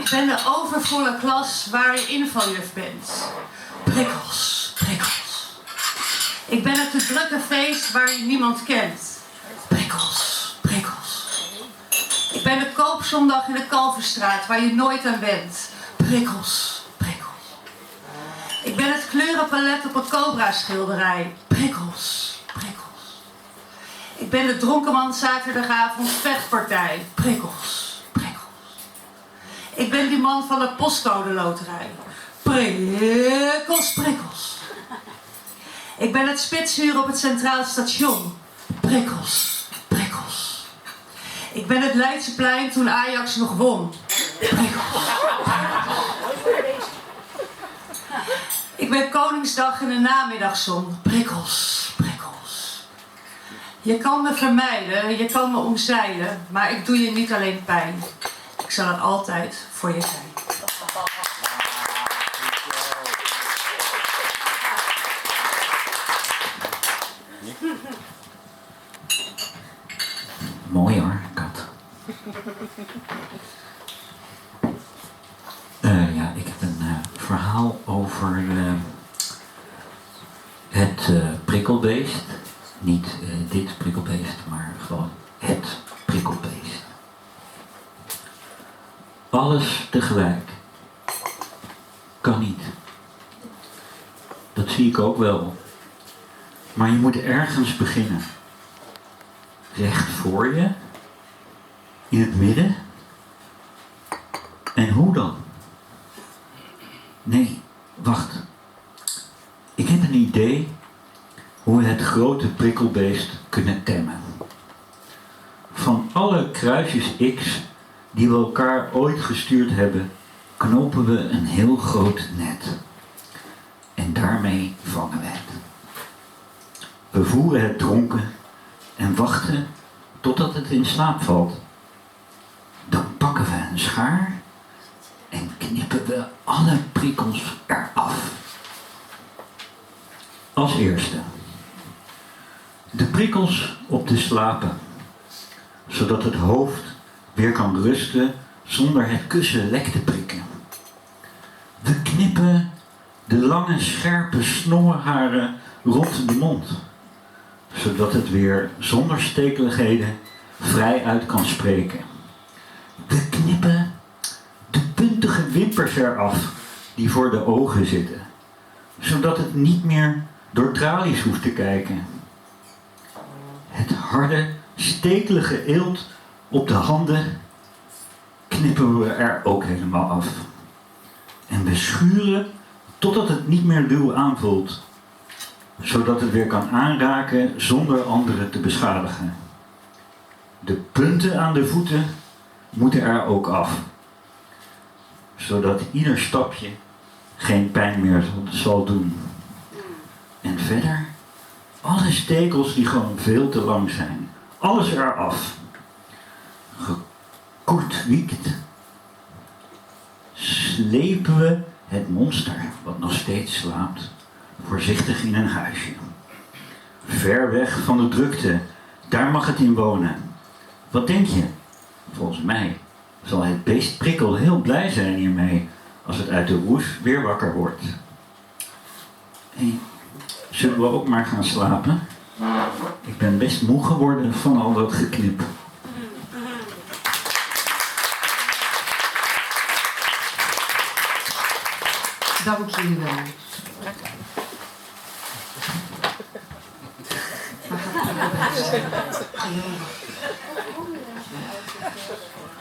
Ik ben de overvolle klas waar je invaljuf bent. Prikkels, prikkels. Ik ben het te drukke feest waar je niemand kent. Prikkels, prikkels. Ik ben de koopzondag in de Kalverstraat waar je nooit aan bent. Prikkels, prikkels. Ik ben het kleurenpalet op een Cobra-schilderij. Prikkels, prikkels. Ik ben de dronkenman zaterdagavond vechtpartij. Prikkels, prikkels. Ik ben die man van de postcode loterij. Prikkels, prikkels. Ik ben het spitsuur op het Centraal Station. Prikkels, prikkels. Ik ben het Leidseplein toen Ajax nog won. Prikkels. Ik ben Koningsdag in de namiddagzon. Prikkels, prikkels. Je kan me vermijden, je kan me omzeilen, maar ik doe je niet alleen pijn. Ik zal er altijd voor je zijn. Mooi hoor, Kat. Ja, ik heb een verhaal over het prikkelbeest. Niet dit prikkelbeest, maar gewoon het prikkelbeest. Alles tegelijk. Kan niet. Dat zie ik ook wel. Maar je moet ergens beginnen. Recht voor je. In het midden. En hoe dan? Nee, wacht. Ik heb een idee hoe we het grote prikkelbeest kunnen temmen. Van alle kruisjes X die we elkaar ooit gestuurd hebben, knopen we een heel groot net. En daarmee vangen we het. We voeren het dronken en wachten totdat het in slaap valt. Dan pakken we een schaar en knippen we alle prikkels eraf. Als eerste. De prikkels op de slapen, zodat het hoofd weer kan rusten zonder het kussen lek te prikken. We knippen de lange scherpe snorharen rond de mond, zodat het weer zonder stekeligheden vrij uit kan spreken. We knippen de puntige wimpers eraf die voor de ogen zitten, zodat het niet meer door tralies hoeft te kijken. Het harde, stekelige eelt op de handen knippen we er ook helemaal af. En we schuren totdat het niet meer ruw aanvoelt, zodat het weer kan aanraken zonder anderen te beschadigen. De punten aan de voeten moeten er ook af, zodat ieder stapje geen pijn meer zal doen. En verder, alle stekels die gewoon veel te lang zijn, alles eraf. Gekortwiekt slepen we het monster, wat nog steeds slaapt, voorzichtig in een huisje. Ver weg van de drukte, daar mag het in wonen. Wat denk je? Volgens mij zal het beest Prikkel heel blij zijn hiermee, als het uit de roes weer wakker wordt. Hey, zullen we ook maar gaan slapen? Ik ben best moe geworden van al dat geknip. Dank jullie wel.